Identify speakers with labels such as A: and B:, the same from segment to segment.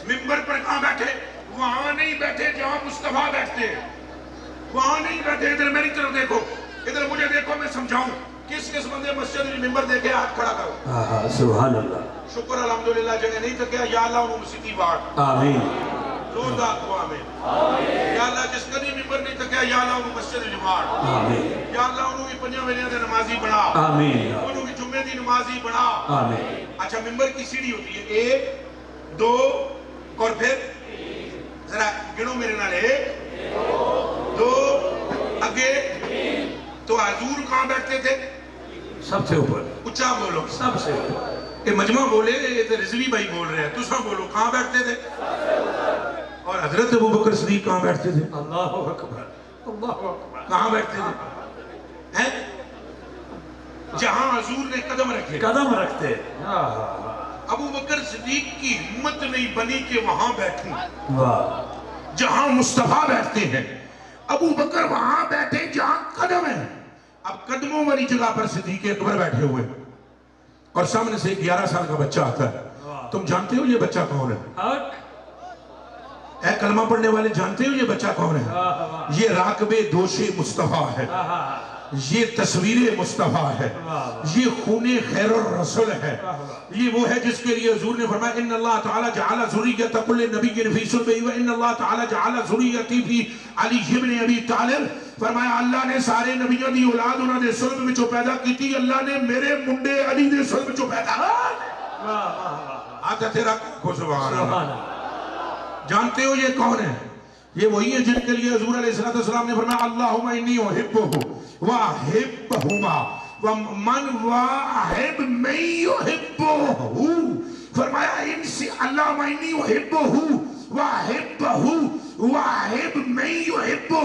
A: ممبر پر کہاں بیٹھے؟ وہاں نہیں بیٹھے جہاں مصطفیٰ بیٹھتے ہیں، وہاں نہیں بیٹھے. ادھر میری طرف دیکھو، ادھر مجھے دیکھو، میں سمجھاؤں. کس کس بندے مسجد میں ممبر دیکھے ہاتھ کھڑا کرو.
B: سبحان اللہ.
A: شکر الحمدللہ جنہیں نہیں تکیا. یا اللہ انہوں مسیطی بات
B: آمین.
A: زوردار کو آمین. یا اللہ جس کدی ممبر نہیں تکیا یا اللہ انہوں مسجد جماعت.
B: آمین.
A: یا اللہ انہوں بھی پنجہ ویلیاں دے نمازی بنا.
B: آمین.
A: انہوں بھی جمعے دی نمازی بنا.
B: آمین.
A: اچھا ممبر کی سیڑھی ہوتی ہے 1 2 اور پھر ذرا گنو میرے نال 1 2 اگے. تو حضور کہاں بیٹھتے تھے؟
B: سب سے اوپر.
A: اچھا بولو.
B: سب سے اوپر.
A: یہ مجمع بولے، یہ رضوی بھائی بول رہے ہیں، تو سب بولو کہاں بیٹھتے تھے؟ اور حضرت ابوبکر صدیق کہاں بیٹھتے تھے؟
B: اللہ اکبر. اللہ اکبر.
A: کہاں بیٹھتے تھے؟ ہیں؟ جہاں حضور نے قدم رکھے.
B: قدم رکھتے.
A: ابوبکر صدیق کی ہمت نہیں بنی کہ وہاں بیٹھوں.
B: واہ.
A: جہاں مصطفیٰ بیٹھتے ہیں ابوبکر وہاں بیٹھے جہاں قدم ہے. اب قدموں والی جگہ پر صدیق اکبر بیٹھے ہوئے اور سامنے سے 11 سال کا بچہ آتا ہے. تم جانتے ہو یہ بچہ کون ہے؟ اے کلمہ پڑھنے والے جانتے ہو یہ بچہ کون ہے؟ یہ راکب دوش مصطفیٰ ہے، یہ تصویر مصطفیٰ ہے، یہ خون خیر الرسول ہے. یہ وہ ہے جس کے لیے حضور نے فرمایا ان اللہ تعالی جعل ذریۃ کل نبی فی صلبہ وان اللہ تعالی جعل ذریتی فی علی ابن ابی طالب. فرمایا اللہ نے سارے نبیوں دی اولاد انہوں نے صلب وچوں پیدا کی تھی، اللہ نے میرے منڈے علی نے صلب وچوں پیدا. آتا تیرا کو سبحان اللہ. جانتے ہو یہ کون ہے؟ یہ وہی ہے جن کے لیے حضور علیہ السلام نے فرمایا اللہم انی احبہ واحبہما ومن واحب من یحبہ. فرمایا ان سے اللہم انی احبہ واحبہ واحب من یحبہ.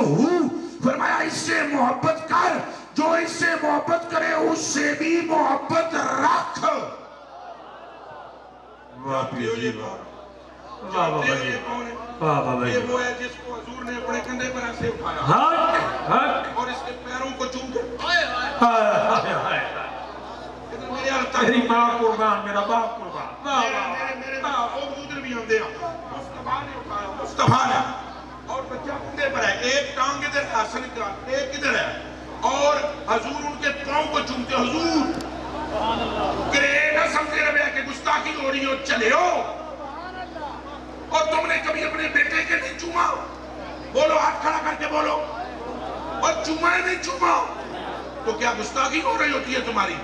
A: فرمایا اس سے محبت کر، جو اس سے محبت کرے اس سے بھی محبت رکھ. جانتے ہو یہ کون؟ جانتے ہو یہ کون ہے؟ یہ وہ ہے جس کو حضور نے اپنے کندھے پر ایسے اٹھایا اور اس کے پیروں کو چوم کے
B: میری ماں قربان، میرا باپ قربان.
A: میرے باپ ادھر بھی آندے ہیں. مصطفیٰ نے اٹھایا، مصطفیٰ نے، اور بچہ کندھے پر ہے، ایک ٹانگ ادھر ہے، اصل کا ایک ادھر ہے، اور حضور ان کے پاؤں کو چومتے. حضور کرے نہ سمجھے رہے کہ گستاخی ہو رہی ہو، چلے ہو. اور تم نے کبھی اپنے بیٹے کے نہیں چوما؟ بولو، ہاتھ کھڑا کر کے بولو. اور چوما ہے نہیں چوما تو کیا گستاخی ہو رہی ہوتی ہے تمہاری؟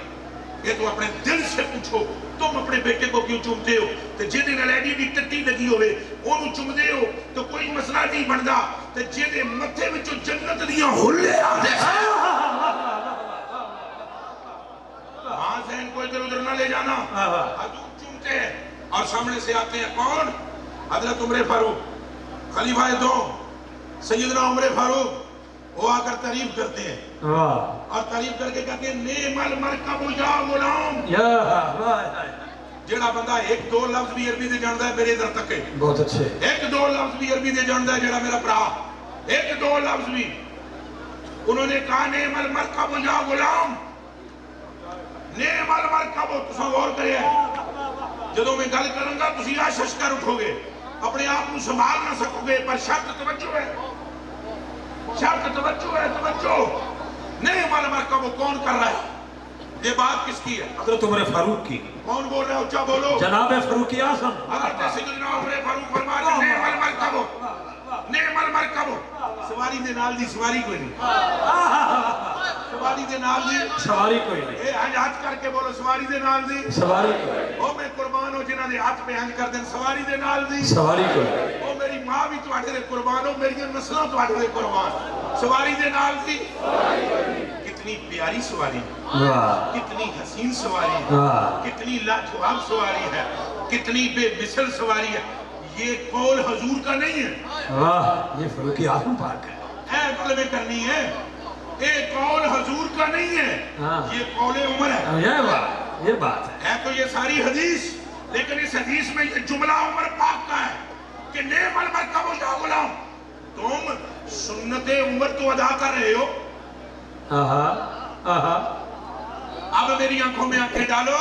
A: یہ تو اپنے دل سے پوچھو، تم اپنے بیٹے کو کیوں چومتے ہو؟ تو جنہیں نلیڈی دی ٹٹی لگی ہوئے انہوں چومدے ہو تو کوئی مسئلہ نہیں بندا. تو جنہیں متھے وچوں جنت دیاں ہلے آدھے وہاں سے ان کو ادھر ادھر نہ لے جانا. حضور چومتے ہیں اور سامنے سے آتے ہیں کون؟ حضرت عمر فاروق، خلیفہ دو، سیدنا عمر فاروق. وہ آ کر تعریف کرتے ہیں اور تعریف کر کے کہتے ہیں نعم المرکب یا غلام. جڑا بندہ 1-2 لفظ بھی عربی دے جاندا ہے میرے ادھر تک ہے.
B: بہت اچھے.
A: 1-2 لفظ بھی عربی دے جاندا ہے جڑا میرا برا، 1-2 لفظ بھی. انہوں نے کہا نعم المرکب یا غلام. نعم المرکب. تساں غور کرے جدوں میں گل کروں گا تسی آشش کر اٹھو گے، اپنے آپ کو سنبھال نہ سکو گے، پر شرط توجہ ہے، شرط توجہ ہے. توجہ. نعم المرکب کون کر رہا ہے؟ یہ بات کس کی ہے؟
B: حضرت عمر فاروق کی.
A: کون بول رہا ہے؟ اچھا بولو.
B: جناب فاروق اعظم.
A: حضرت سیدنا عمر فاروق فرماتے ہیں نعم المرکب، نعم المرکب. سواری دے نال دی سواری کوئی نہیں. سواری دے نال دی
B: سواری کوئی نہیں.
A: اے ہاتھ کر کے بولو سواری دے نال دی
B: سواری کوئی.
A: او میں قربان ہو جنہاں دے ہاتھ پہ ہنج کر دیں سواری دے نال دی
B: سواری کوئی.
A: او میری ماں بھی تواڈے دے قربان ہو، میری نسلاں تواڈے دے قربان. سواری دے نال دی کتنی پیاری سواری، کتنی حسین سواری ہے، کتنی لاجواب سواری ہے، کتنی بے مثل سواری ہے. یہ قول حضور کا نہیں ہے.
B: واہ، یہ فاروق اعظم پاک ہے.
A: اے طلبے کرنی ہے. یہ قول حضور کا نہیں ہے، یہ قول عمر ہے.
B: یہ بات
A: ہے تو یہ ساری حدیث، لیکن اس حدیث میں یہ جملہ عمر پاک کا ہے کہ نعم المرکب یا غلام. تم سنت عمر تو ادا کر رہے ہو. اب میری آنکھوں میں آنکھیں ڈالو.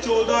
A: 14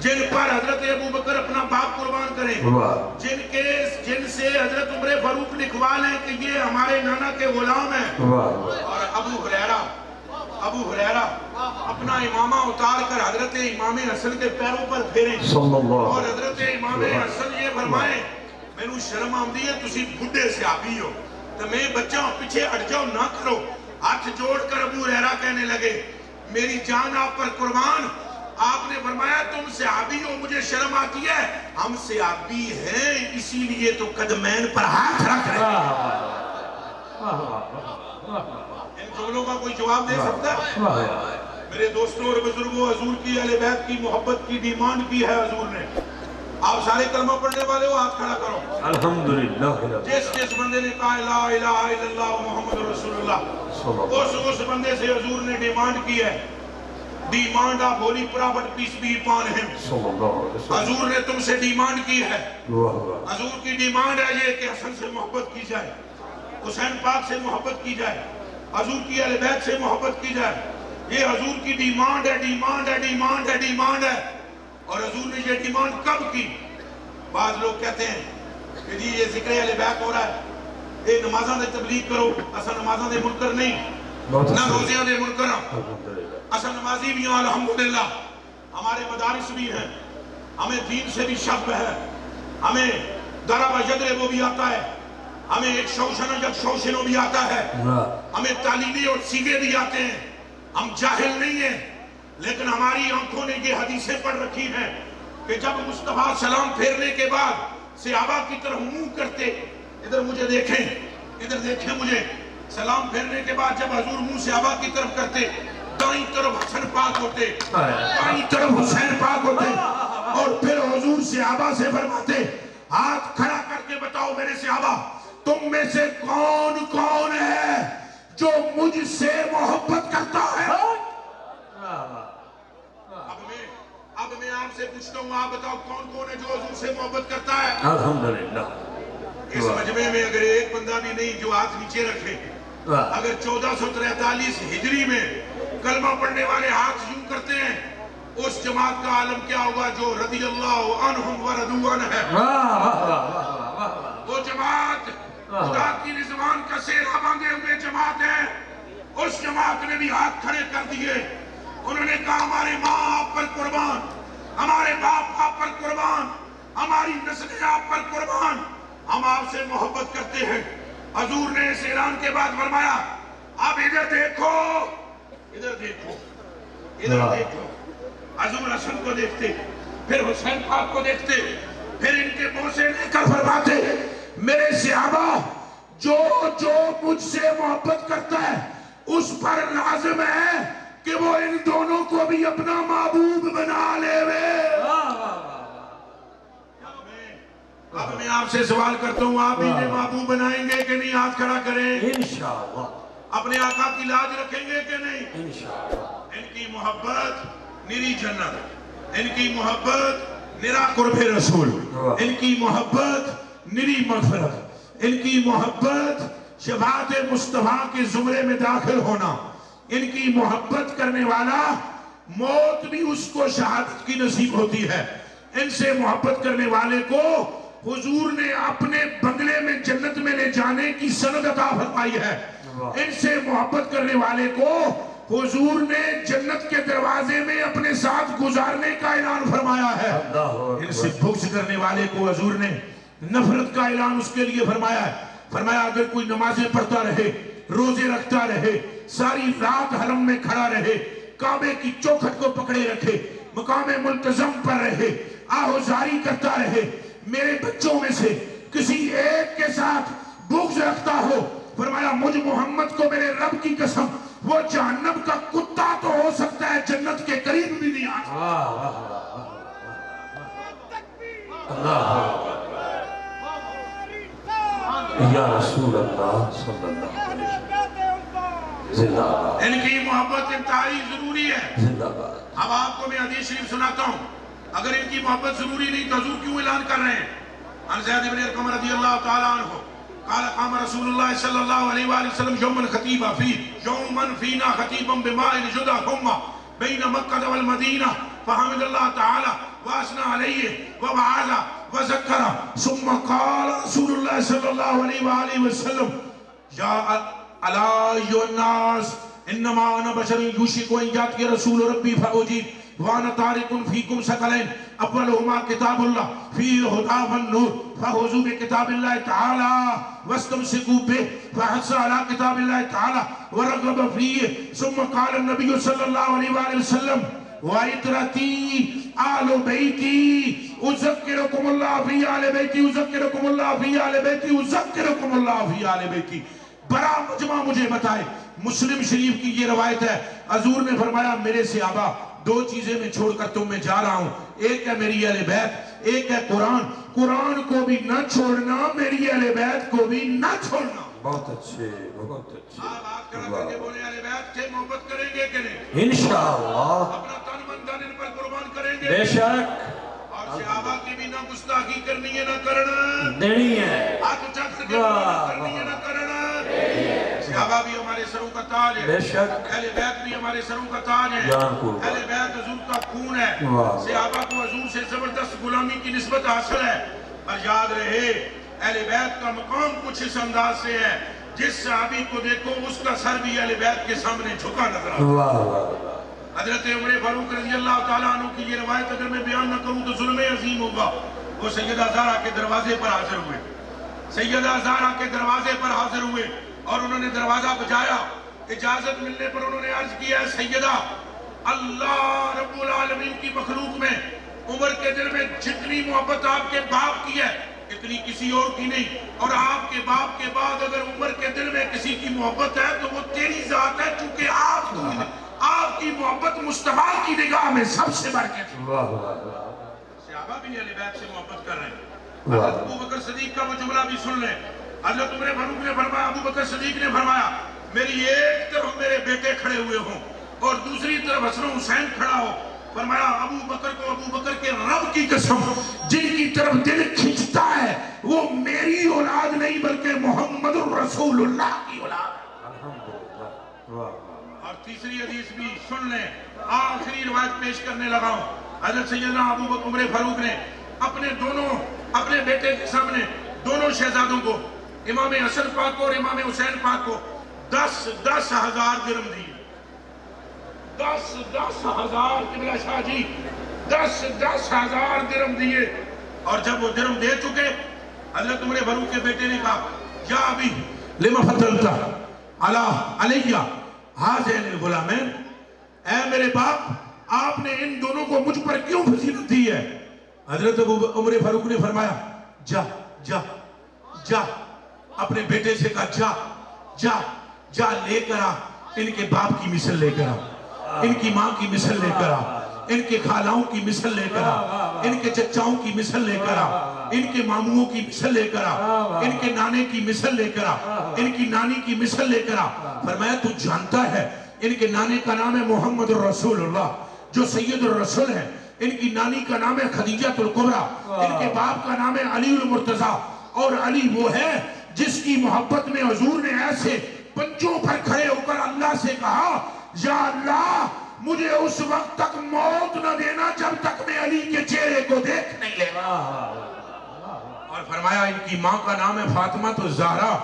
A: جن پر حضرت ابو بکر اپنا باپ قربان کریں، جن سے حضرت عمر فاروق لکھوا لیں کہ یہ ہمارے نانا کے غلام ہیں، اور ابو ہریرہ اپنا امامہ اتار کر حضرت امام حسن کے پیروں پر پھیریں اور حضرت امام حسن یہ فرمائیں میں نو شرم آمدی ہے تسی بھڈے صحابی ہو تو میں بچہ ہوں پیچھے ہٹ جاؤ نہ کرو. ہاتھ جوڑ کر ابو ہریرہ کہنے لگے میری جان آپ پر قربان. آپ نے فرمایا تم صحابی ہو مجھے شرم آتی ہے، ہم صحابی ہیں اسی لیے تو قدمین پر ہاتھ رکھ رہے ہیں. ان جملوں کا کوئی جواب دے سکتا ہے؟ میرے دوستوں اور بزرگوں، حضور کی اہل بیت کی محبت کی ڈیمانڈ کی ہے حضور نے. آپ سارے کلمہ پڑھنے والے ہو ہاتھ کھڑا کرو. الحمدللہ. جس بندے نے کہا لا الہ الا اللہ محمد رسول اللہ، اس بندے سے حضور نے ڈیمانڈ کی ہے. Demand of holy prophet peace be upon him. حضور نے تم سے ڈیمانڈ کی ہے. حضور کی ڈیمانڈ ہے یہ کہ حسن سے محبت کی جائے، حسین پاک سے محبت کی جائے، حضور کی اہل بیت سے محبت کی جائے. یہ حضور کی ڈیمانڈ ہے، ڈیمانڈ ہے، ڈیمانڈ ہے، ڈیمانڈ ہے. اور حضور نے یہ ڈیمانڈ کب کی؟ بعض لوگ کہتے ہیں کہ جی یہ ذکر اہل بیت ہو رہا ہے، یہ نمازاں دے تبلیغ کرو. اصل نمازاں دے منکر نہیں، نہ روزیاں دے منکر ہیں. اصل نمازی بھی ہیں الحمدللہ، ہمارے مدارس بھی ہیں، ہمیں دین سے بھی شک ہے، ہمیں درب جدر وہ بھی آتا ہے، ہمیں ایک شوشن جب شوشنوں بھی آتا ہے، ہمیں تعلیمی اور سیگے بھی آتے ہیں. ہم جاہل نہیں ہیں، لیکن ہماری آنکھوں نے یہ حدیثیں پڑھ رکھی ہیں کہ جب مصطفیٰ سلام پھیرنے کے بعد صحابہ کی طرف منہ کرتے، ادھر مجھے دیکھیں، ادھر دیکھیں مجھے، سلام پھیرنے کے بعد جب حضور منہ صحابہ کی طرف کرتے، دائیں طرف حسن پاک ہوتے، بائیں طرف حسین پاک ہوتے، اور پھر حضور صحابہ سے فرماتے ہاتھ کھڑا کر کے بتاؤ میرے صحابہ تم میں سے کون کون ہے جو مجھ سے محبت کرتا ہے. اب میں آپ سے پوچھتا ہوں آپ بتاؤ کون کون ہے جو حضور سے محبت کرتا ہے؟ الحمدللہ. اس مجمع میں اگر ایک بندہ بھی نہیں جو ہاتھ نیچے رکھے، اگر 1443 ہجری میں کلمہ پڑھنے والے ہاتھ یوں کرتے ہیں، اس جماعت کا عالم کیا ہوگا جو رضی اللہ عنہم ورضوا عنہ ہے. وہ جماعت خدا کی رضوان کا سہرا باندھے ہوئے جماعت ہے. اس جماعت نے بھی ہاتھ کھڑے کر دیے. انہوں نے کہا ہمارے ماں آپ پر قربان، ہمارے باپ آپ پر قربان، ہماری نسلیں آپ پر قربان، ہم آپ سے محبت کرتے ہیں. حضور نے اس اعلان کے بعد فرمایا اب ادھر دیکھو، ادھر دیکھو، ادھر دیکھو. حضور حسن کو دیکھتے، پھر حسین پاک کو دیکھتے، پھر ان کے منہ سے لے کر فرماتے میرے صحابہ جو مجھ سے محبت کرتا ہے اس پر لازم ہے کہ وہ ان دونوں کو بھی اپنا محبوب بنا لے وے. اب میں آپ سے سوال کرتا ہوں آپ انہیں محبوب بنائیں گے کہ نہیں؟ ہاتھ کھڑا کریں. انشاءاللہ. اپنے آقا کی لاج رکھیں گے کہ نہیں؟ انشاءاللہ. ان کی محبت نری جنت، ان کی محبت نرا قرب رسول، ان کی محبت نری مغفرت، ان کی محبت شفاعت مصطفیٰ کے زمرے میں داخل ہونا. ان کی محبت کرنے والا موت بھی اس کو شہادت کی نصیب ہوتی ہے. ان سے محبت کرنے والے کو حضور نے اپنے بنگلے میں جنت میں لے جانے کی سند عطا فرمائی ہے. ان سے محبت کرنے والے کو حضور نے جنت کے دروازے میں اپنے ساتھ گزارنے کا اعلان فرمایا ہے. ان سے بغض کرنے والے کو حضور نے نفرت کا اعلان اس کے لیے فرمایا ہے. فرمایا اگر کوئی نمازیں پڑھتا رہے، روزے رکھتا رہے، ساری رات حرم میں کھڑا رہے، کعبے کی چوکھٹ کو پکڑے رکھے، مقام ملتزم پر رہے، آہوزاری کرتا رہے، میرے بچوں میں سے کسی ایک کے ساتھ بغض رکھتا ہو، فرمایا مجھ محمد کو میرے رب کی قسم وہ جہنم کا کتا تو ہو سکتا ہے جنت کے قریب بھی نہیں آ سکتا. یا رسول اللہ صلی اللہ علیہ وسلم زندہ باد. ان کی محبت انتہائی ضروری ہے. زندہ باد. اب آپ کو میں حدیث شریف سناتا ہوں. اگر ان کی محبت ضروری نہیں تو حضور کیوں اعلان کر رہے ہیں؟ عن زید بن ارقم رضی اللہ تعالی عنہ قال قام رسول اللہ صلی اللہ علیہ وآلہ وسلم یوما خطیبا فی یوما فینا خطیبا بماء جدا حمى بین مکہ والمدینہ فحمد اللہ تعالی واسنا علیہ ووعظ وذکر ثم قال رسول اللہ صلی اللہ علیہ وآلہ وسلم یا الا ایھا الناس انما انا بشر یوشک ان یاتی رسول ربی فاجیب وانا تارک فیکم ثقلین اولہما کتاب اللہ فیہ الہدی والنور فخذوا بکتاب اللہ تعالی واستمسکوا بہ فحث علی کتاب اللہ تعالی ورغب فیہ ثم قال النبی صلی اللہ علیہ وآلہ وسلم وعطرتی آل بیتی اذکرکم اللہ فی آل بیتی اذکرکم اللہ فی آل بیتی اذکرکم اللہ فی آل بیتی۔ بڑا مجمع مجھے بتائے، مسلم شریف کی یہ روایت ہے، حضور نے فرمایا میرے صحابہ دو چیزیں میں چھوڑ کر تم میں جا رہا ہوں، ایک ہے میری اہل بیت، ایک ہے قرآن، قرآن کو بھی نہ چھوڑنا، میری اہل بیت کو بھی نہ چھوڑنا۔
B: بہت اچھے، بہت اچھے۔
A: آپ ہاتھ کھڑا کر کے بولے اہل بیت سے محبت کریں گے کہ نہیں؟
B: انشاءاللہ
A: اپنا تن من دن ان پر قربان کریں گے
B: بے شک
A: اور صحابہ کی بھی نہ گستاخی کرنی ہے نہ کرنا،
B: دینی ہے۔
A: ہاتھ اٹھا کر کے محبت کرنی ہے نہ کرنا۔ صحابہ بھی ہمارے سروں کا تاج ہے،
B: بے شک
A: اہل بیت بھی ہمارے سروں کا تاج ہے،
B: جان کو
A: اہل بیت حضور کا خون ہے، صحابہ کو حضور سے زبردست غلامی کی نسبت حاصل ہے۔ پر یاد رہے اہل بیت کا مقام کچھ اس انداز سے ہے، جس صحابی کو دیکھو اس کا سر بھی اہل بیت کے سامنے جھکا نظر آتا ہے۔ حضرت عمر فاروق رضی اللہ تعالیٰ عنہ کی یہ روایت اگر میں بیان نہ کروں تو ظلم عظیم ہوگا۔ وہ سیدہ زہرا کے دروازے پر حاضر ہوئے، سیدہ زہرا کے دروازے پر حاضر ہوئے اور انہوں نے دروازہ بجایا، اجازت ملنے پر انہوں نے عرض کیا ہے سیدہ اللہ رب العالمین کی مخلوق میں عمر کے دل میں جتنی محبت آپ کے باپ کی ہے اتنی کسی اور کی نہیں، اور آپ کے باپ کے بعد اگر عمر کے دل میں کسی کی محبت ہے تو وہ تیری ذات ہے، چونکہ آپ کی محبت مصطفیٰ کی نگاہ میں سب سے بڑھ کے تھی۔ صحابہ بھی اہل بیت سے محبت کر رہے ہیں۔ حضرت ابو بکر صدیق کا وہ جملہ بھی سن لیں، حضرت عمر فاروق نے فرمایا، ابو بکر صدیق نے فرمایا میری ایک طرف میرے بیٹے کھڑے ہوئے ہوں اور دوسری طرف حسن و حسین کھڑا ہو، فرمایا ابو بکر کو ابو بکر کے رب کی قسم جن کی طرف دل کھنچتا ہے وہ میری اولاد نہیں بلکہ محمد الرسول اللہ کی اولاد ہے۔ اور تیسری حدیث بھی سن لیں، آخری روایت پیش کرنے لگا ہوں۔ حضرت سیدنا ابو بکر عمر فاروق نے اپنے بیٹے کے سامنے دونوں شہزادوں کو، امام حسن پاک کو اور امام حسین پاک کو 10,000 درہم دیے۔ 10,000 قبلہ شاہ جی 10,000 درہم دیے، اور جب وہ درہم دے چکے حضرت عمر فاروق کے بیٹے نے کہا یا ابی لما فضلت علیہ ہذین الغلامین، اے میرے باپ آپ نے ان دونوں کو مجھ پر کیوں فضیلت دی ہے؟ حضرت عمر فاروق نے فرمایا جا جا جا، اپنے بیٹے سے کہا جا جا جا لے کر آ، ان کے باپ کی مثل لے کر آ، ان کی ماں کی مثل لے کر آ، ان کے خالاؤں کی مثل لے کر آ، ان کے چچاؤں کی مثل لے کر آ، ان کے ماموں کی مثل لے کر آ، ان کے نانے کی مثل لے کر آ، ان کی نانی کی مثل لے کر آ۔ فرمایا تو جانتا ہے ان کے نانے کا نام ہے محمد الرسول اللہ جو سید الرسول ہے، ان کی نانی کا نام ہے خدیجہ الکبریٰ، ان کے باپ کا نام ہے علی المرتضیٰ، اور علی وہ ہے جس کی محبت میں حضور نے ایسے پنجوں پر کھڑے ہو کر اللہ سے کہا یا اللہ مجھے اس وقت تک موت نہ دینا جب تک میں علی کے چہرے کو دیکھ نہیں لے گا۔ اور فرمایا ان کی ماں کا نام ہے فاطمہ الزہرا،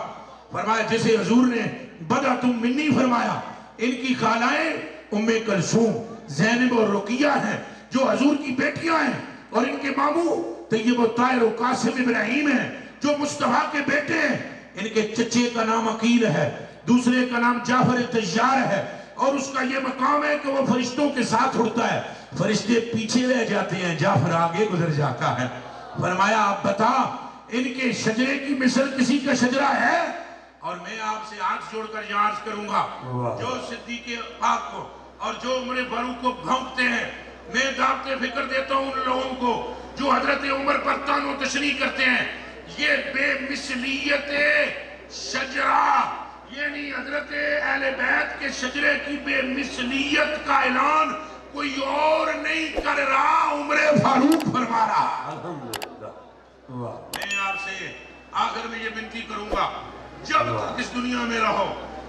A: فرمایا جسے حضور نے بدعۃ منی فرمایا، ان کی خالائیں ام کلثوم، زینب اور رقیہ ہیں جو حضور کی بیٹیاں ہیں، اور ان کے ماموں طیب و طاہر و قاسم ابراہیم ہیں جو مصطفیٰ کے بیٹے ہیں۔ ان کے چچے کا نام عقیل ہے، دوسرے کا نام جعفر طیار ہے، اور اس کا یہ مقام ہے کہ وہ فرشتوں کے ساتھ اڑتا ہے، فرشتے پیچھے رہ جاتے ہیں، جعفر آگے گزر جاتا ہے۔ فرمایا آپ بتا ان کے شجرے کی مثل کسی کا شجرہ ہے؟ اور میں آپ سے ہاتھ جوڑ کر یہ عرض کروں گا جو صدیق پاک کو اور جو عمر فاروق کو بھونکتے ہیں، میں دعوت فکر دیتا ہوں ان لوگوں کو جو حضرت عمر پر طعن و تشنیع کرتے ہیں، یہ بے مثلیت شجرہ یعنی حضرت اہل بیت کے شجرے کی بے مثلیت کا اعلان کوئی اور نہیں کر رہا، عمر فاروق فرما رہا۔ میں آپ سے آخر میں یہ بنتی کروں گا جب تک اس دنیا میں رہو